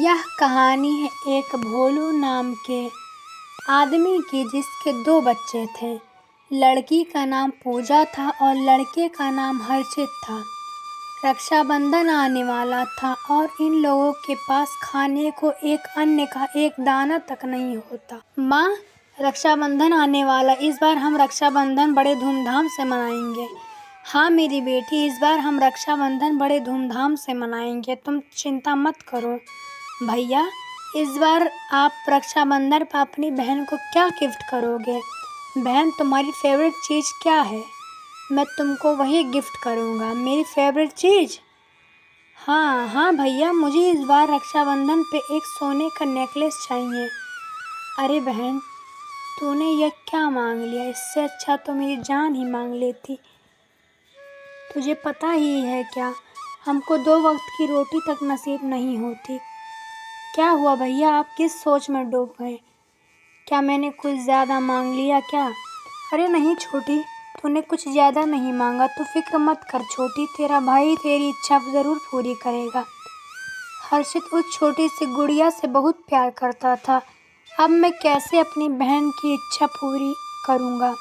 यह कहानी है एक भोलू नाम के आदमी की जिसके 2 बच्चे थे। लड़की का नाम पूजा था और लड़के का नाम हर्षित था। रक्षाबंधन आने वाला था और इन लोगों के पास खाने को एक अन्न का एक दाना तक नहीं होता। माँ, रक्षाबंधन आने वाला, इस बार हम रक्षाबंधन बड़े धूमधाम से मनाएंगे। हाँ मेरी बेटी, इस बार हम रक्षाबंधन बड़े धूमधाम से मनाएंगे, तुम चिंता मत करो। भैया, इस बार आप रक्षाबंधन पर अपनी बहन को क्या गिफ्ट करोगे? बहन, तुम्हारी फेवरेट चीज़ क्या है? मैं तुमको वही गिफ्ट करूँगा। मेरी फेवरेट चीज़? हाँ भैया, मुझे इस बार रक्षाबंधन पे एक सोने का नेकलेस चाहिए। अरे बहन, तूने यह क्या मांग लिया? इससे अच्छा तो मेरी जान ही मांग लेती। तुझे पता ही है क्या, हमको 2 वक्त की रोटी तक नसीब नहीं होती। क्या हुआ भैया, आप किस सोच में डूब गए? क्या मैंने कुछ ज़्यादा मांग लिया क्या? अरे नहीं छोटी, तूने कुछ ज़्यादा नहीं मांगा। तू फिक्र मत कर छोटी, तेरा भाई तेरी इच्छा ज़रूर पूरी करेगा। हर्षित उस छोटी सी गुड़िया से बहुत प्यार करता था। अब मैं कैसे अपनी बहन की इच्छा पूरी करूँगा?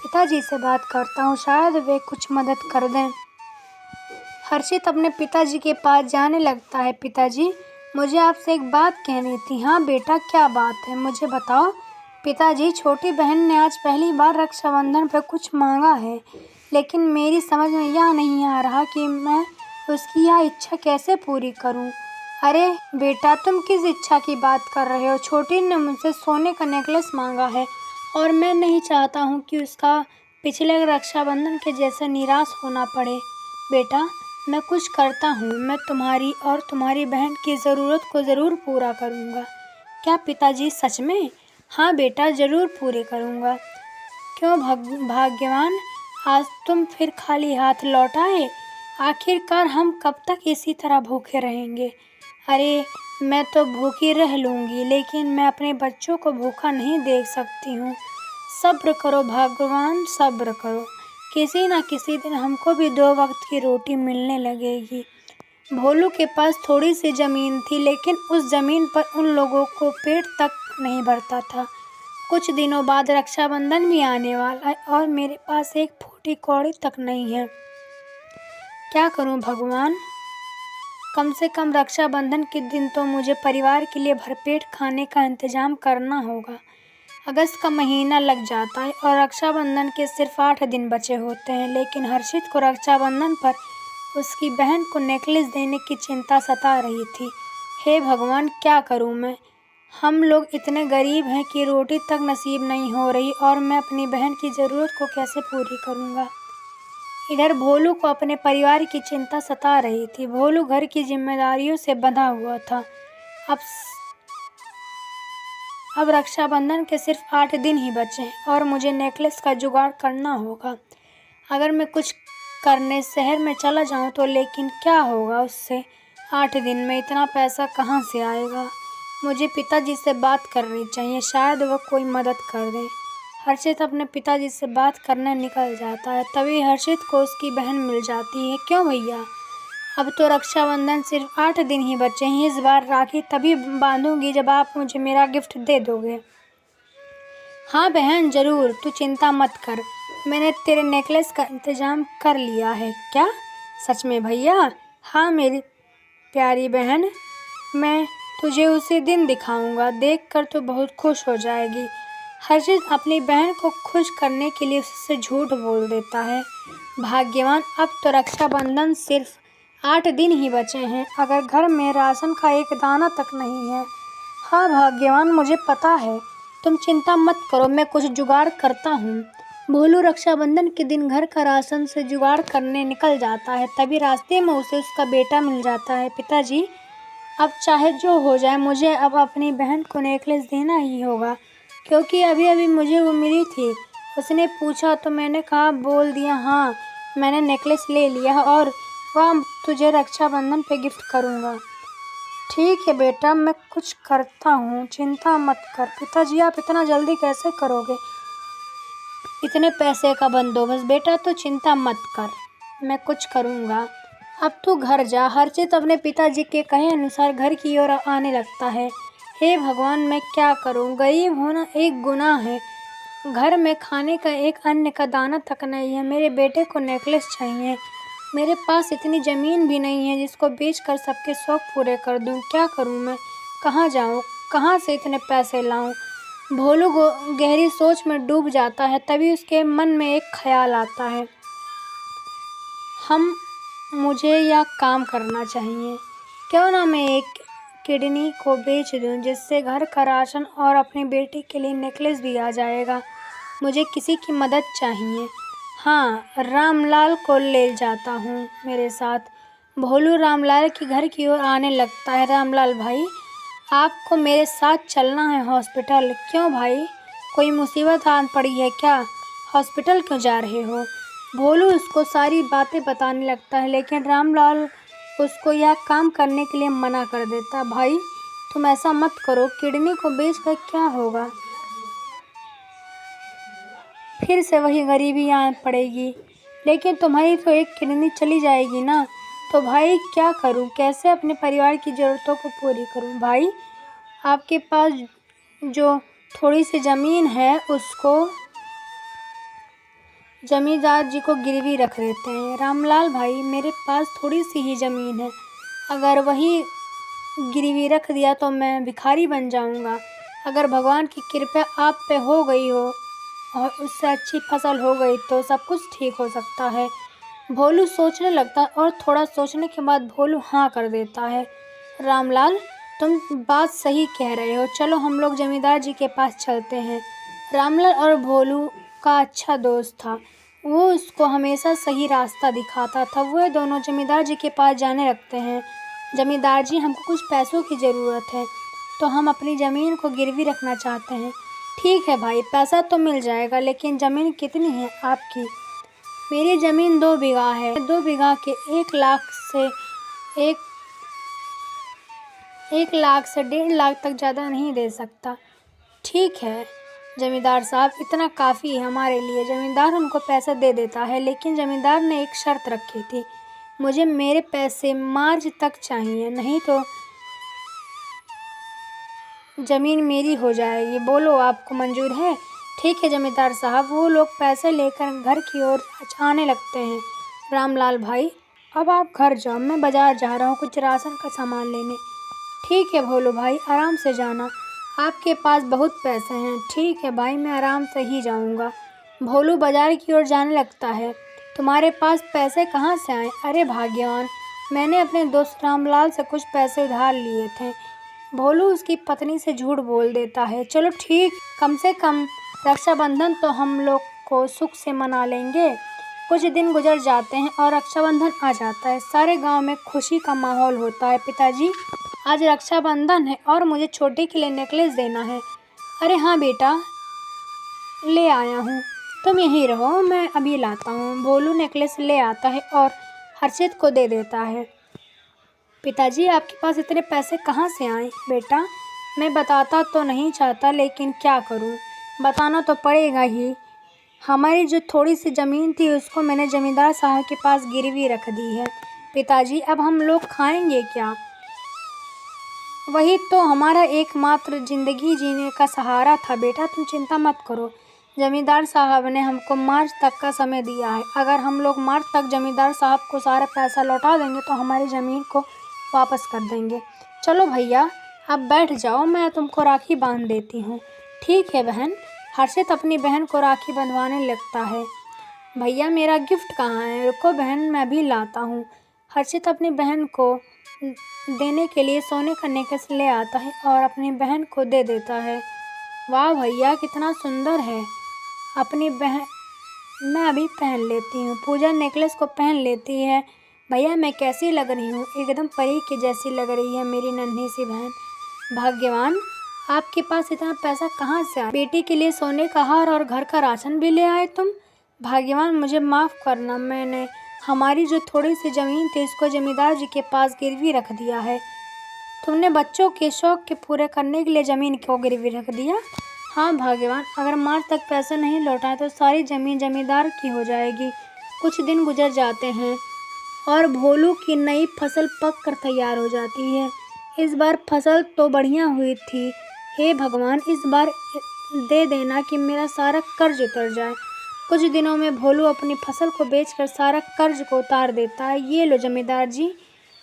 पिताजी से बात करता हूँ, शायद वे कुछ मदद कर दें। हर्षित अपने पिताजी के पास जाने लगता है। पिताजी, मुझे आपसे एक बात कहनी थी। हाँ बेटा, क्या बात है, मुझे बताओ। पिताजी, छोटी बहन ने आज पहली बार रक्षाबंधन पर कुछ मांगा है, लेकिन मेरी समझ में यह नहीं आ रहा कि मैं उसकी यह इच्छा कैसे पूरी करूं। अरे बेटा, तुम किस इच्छा की बात कर रहे हो? छोटी ने मुझसे सोने का नेकलेस मांगा है और मैं नहीं चाहता हूँ कि उसका पिछले रक्षाबंधन के जैसे निराश होना पड़े। बेटा, मैं कुछ करता हूँ, मैं तुम्हारी और तुम्हारी बहन की ज़रूरत को ज़रूर पूरा करूँगा। क्या पिताजी, सच में? हाँ बेटा, ज़रूर पूरे करूँगा। क्यों भाग्यवान, आज तुम फिर खाली हाथ लौट आए? आखिरकार हम कब तक इसी तरह भूखे रहेंगे? अरे मैं तो भूखी रह लूँगी, लेकिन मैं अपने बच्चों को भूखा नहीं देख सकती हूँ। सब्र करो भगवान, सब्र करो। किसी न किसी दिन हमको भी 2 वक्त की रोटी मिलने लगेगी। भोलू के पास थोड़ी सी ज़मीन थी, लेकिन उस ज़मीन पर उन लोगों को पेट तक नहीं भरता था। कुछ दिनों बाद रक्षाबंधन भी आने वाला है और मेरे पास एक फूटी कौड़ी तक नहीं है। क्या करूं भगवान? कम से कम रक्षाबंधन के दिन तो मुझे परिवार के लिए भरपेट खाने का इंतज़ाम करना होगा। अगस्त का महीना लग जाता है और रक्षाबंधन के सिर्फ 8 दिन बचे होते हैं, लेकिन हर्षित को रक्षाबंधन पर उसकी बहन को नेकलेस देने की चिंता सता रही थी। हे भगवान, क्या करूं मैं? हम लोग इतने गरीब हैं कि रोटी तक नसीब नहीं हो रही और मैं अपनी बहन की ज़रूरत को कैसे पूरी करूंगा? इधर भोलू को अपने परिवार की चिंता सता रही थी। भोलू घर की जिम्मेदारियों से बंधा हुआ था। अब रक्षाबंधन के सिर्फ 8 दिन ही बचे हैं और मुझे नेकलेस का जुगाड़ करना होगा। अगर मैं कुछ करने शहर में चला जाऊं तो, लेकिन क्या होगा उससे? 8 दिन में इतना पैसा कहाँ से आएगा? मुझे पिताजी से बात करनी चाहिए, शायद वह कोई मदद कर दें। हर्षित अपने पिताजी से बात करने निकल जाता है। तभी हर्षित को उसकी बहन मिल जाती है। क्यों भैया, अब तो रक्षाबंधन सिर्फ 8 दिन ही बचे हैं। इस बार राखी तभी बांधूंगी जब आप मुझे मेरा गिफ्ट दे दोगे। हाँ बहन, ज़रूर, तू चिंता मत कर। मैंने तेरे नेकलेस का इंतज़ाम कर लिया है। क्या? सच में भैया? हाँ मेरी प्यारी बहन, मैं तुझे उसी दिन दिखाऊंगा, देखकर तो बहुत खुश हो जाएगी। हर्षित अपनी बहन को खुश करने के लिए उससे झूठ बोल देता है। भाग्यवान, अब तो रक्षाबंधन सिर्फ 8 दिन ही बचे हैं। अगर घर में राशन का एक दाना तक नहीं है। हाँ भाग्यवान, मुझे पता है, तुम चिंता मत करो, मैं कुछ जुगाड़ करता हूँ। भोलू रक्षाबंधन के दिन घर का राशन से जुगाड़ करने निकल जाता है। तभी रास्ते में उसे उसका बेटा मिल जाता है। पिताजी, अब चाहे जो हो जाए, मुझे अब अपनी बहन को नेकलेस देना ही होगा, क्योंकि अभी अभी मुझे वो मिली थी। उसने पूछा तो मैंने कहा, बोल दिया हाँ मैंने नेकलेस ले लिया और वह तुझे रक्षाबंधन पे गिफ्ट करूँगा। ठीक है बेटा, मैं कुछ करता हूँ, चिंता मत कर। पिताजी, आप इतना जल्दी कैसे करोगे इतने पैसे का बंदोबस्त? बेटा तो चिंता मत कर, मैं कुछ करूँगा। अब तू घर जा। हर्षित अपने पिताजी के कहे अनुसार घर की ओर आने लगता है। हे भगवान, मैं क्या करूं? गरीब होना एक गुनाह है। घर में खाने का एक अन्न का दाना तक नहीं है। मेरे बेटे को नेकलेस चाहिए। मेरे पास इतनी ज़मीन भी नहीं है जिसको बेचकर सबके शौक पूरे कर दूं। क्या करूं मैं? कहाँ जाऊं? कहाँ से इतने पैसे लाऊं? भोलू गहरी सोच में डूब जाता है। तभी उसके मन में एक ख्याल आता है। मुझे यह काम करना चाहिए। क्यों ना मैं एक किडनी को बेच दूं, जिससे घर का राशन और अपनी बेटी के लिए नेकलेस भी आ जाएगा। मुझे किसी की मदद चाहिए। हाँ, रामलाल को ले जाता हूँ मेरे साथ। भोलू रामलाल के घर की ओर आने लगता है। रामलाल भाई, आपको मेरे साथ चलना है हॉस्पिटल। क्यों भाई, कोई मुसीबत आन पड़ी है क्या? हॉस्पिटल क्यों जा रहे हो? भोलू उसको सारी बातें बताने लगता है, लेकिन रामलाल उसको यह काम करने के लिए मना कर देता। भाई, तुम ऐसा मत करो। किडनी को बेचकर क्या होगा? फिर से वही गरीबी आ पड़ेगी। लेकिन तुम्हारी तो एक किडनी चली जाएगी ना। तो भाई क्या करूं? कैसे अपने परिवार की ज़रूरतों को पूरी करूं? भाई, आपके पास जो थोड़ी सी ज़मीन है उसको जमींदार जी को गिरवी रख देते हैं। रामलाल भाई, मेरे पास थोड़ी सी ही ज़मीन है। अगर वही गिरवी रख दिया तो मैं भिखारी बन जाऊंगा। अगर भगवान की कृपा आप पे हो गई हो और उससे अच्छी फसल हो गई तो सब कुछ ठीक हो सकता है। भोलू सोचने लगता है और थोड़ा सोचने के बाद भोलू हाँ कर देता है। रामलाल, तुम बात सही कह रहे हो। चलो हम लोग जमींदार जी के पास चलते हैं। रामलाल और भोलू का अच्छा दोस्त था। वो उसको हमेशा सही रास्ता दिखाता था। वह दोनों जमींदार जी के पास जाने लगते हैं। जमींदार जी, हमको कुछ पैसों की ज़रूरत है, तो हम अपनी ज़मीन को गिरवी रखना चाहते हैं। ठीक है भाई, पैसा तो मिल जाएगा, लेकिन ज़मीन कितनी है आपकी? मेरी ज़मीन 2 बीघा है। 2 बीघा के 1 लाख से 1.5 लाख तक ज़्यादा नहीं दे सकता। ठीक है जमींदार साहब, इतना काफ़ी है हमारे लिए। जमींदार उनको पैसा दे देता है, लेकिन जमींदार ने एक शर्त रखी थी। मुझे मेरे पैसे मार्च तक चाहिए, नहीं तो ज़मीन मेरी हो जाएगी। बोलो, आपको मंजूर है? ठीक है जमींदार साहब। वो लोग पैसे लेकर घर की ओर आने लगते हैं। रामलाल भाई, अब आप घर जाओ, मैं बाज़ार जा रहा हूँ कुछ राशन का सामान लेने। ठीक है भोलू भाई, आराम से जाना। आपके पास बहुत पैसे हैं। ठीक है भाई, मैं आराम से ही जाऊँगा। भोलू बाज़ार की ओर जाने लगता है। तुम्हारे पास पैसे कहाँ से आए? अरे भाग्यवान, मैंने अपने दोस्त रामलाल से कुछ पैसे उधार लिए थे। भोलू उसकी पत्नी से झूठ बोल देता है। चलो ठीक, कम से कम रक्षाबंधन तो हम लोग को सुख से मना लेंगे। कुछ दिन गुजर जाते हैं और रक्षाबंधन आ जाता है। सारे गांव में खुशी का माहौल होता है। पिताजी, आज रक्षाबंधन है और मुझे छोटी के लिए नेकलेस देना है। अरे हाँ बेटा, ले आया हूँ, तुम यहीं रहो, मैं अभी लाता हूँ। भोलू नेकलेस ले आता है और हर्षित को दे देता है। पिताजी, आपके पास इतने पैसे कहाँ से आए? बेटा, मैं बताता तो नहीं चाहता, लेकिन क्या करूँ, बताना तो पड़ेगा ही। हमारी जो थोड़ी सी ज़मीन थी उसको मैंने ज़मींदार साहब के पास गिरवी रख दी है। पिताजी, अब हम लोग खाएंगे क्या? वही तो हमारा एकमात्र ज़िंदगी जीने का सहारा था। बेटा, तुम चिंता मत करो। ज़मींदार साहब ने हमको मार्च तक का समय दिया है। अगर हम लोग मार्च तक ज़मींदार साहब को सारा पैसा लौटा देंगे तो हमारी ज़मीन को वापस कर देंगे। चलो भैया, अब बैठ जाओ, मैं तुमको राखी बांध देती हूँ। ठीक है बहन। हर्षित अपनी बहन को राखी बंधवाने लगता है। भैया, मेरा गिफ्ट कहाँ है? रुको बहन, मैं भी लाता हूँ। हर्षित अपनी बहन को देने के लिए सोने का नेकलेस ले आता है और अपनी बहन को दे देता है। वाह भैया, कितना सुंदर है। अपनी बहन, मैं अभी पहन लेती हूँ। पूजा नेकलेस को पहन लेती है। भैया, मैं कैसी लग रही हूँ? एकदम परी की जैसी लग रही है मेरी नन्ही सी बहन। भाग्यवान, आपके पास इतना पैसा कहाँ से आया? बेटी के लिए सोने का हार और घर का राशन भी ले आए तुम। भाग्यवान, मुझे माफ़ करना, मैंने हमारी जो थोड़ी सी ज़मीन थी इसको जमींदार जी के पास गिरवी रख दिया है। तुमने बच्चों के शौक़ के पूरे करने के लिए ज़मीन को गिरवी रख दिया? हाँ भाग्यवान, अगर मार्च तक पैसे नहीं लौटाए तो सारी ज़मीन जमींदार की हो जाएगी। कुछ दिन गुजर जाते हैं। और भोलू की नई फसल पक कर तैयार हो जाती है। इस बार फसल तो बढ़िया हुई थी। हे भगवान, इस बार दे देना कि मेरा सारा कर्ज उतर जाए। कुछ दिनों में भोलू अपनी फसल को बेचकर सारा कर्ज को उतार देता है। ये लो जमींदार जी,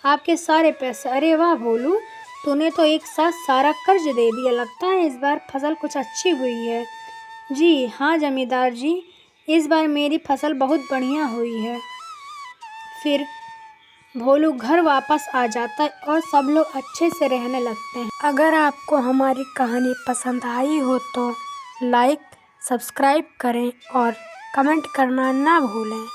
आपके सारे पैसे। अरे वाह भोलू, तूने तो एक साथ सारा कर्ज दे दिया। लगता है इस बार फसल कुछ अच्छी हुई है। जी हाँ जमींदार जी, इस बार मेरी फसल बहुत बढ़िया हुई है। फिर भोलू घर वापस आ जाता है और सब लोग अच्छे से रहने लगते हैं। अगर आपको हमारी कहानी पसंद आई हो तो लाइक, सब्सक्राइब करें और कमेंट करना ना भूलें।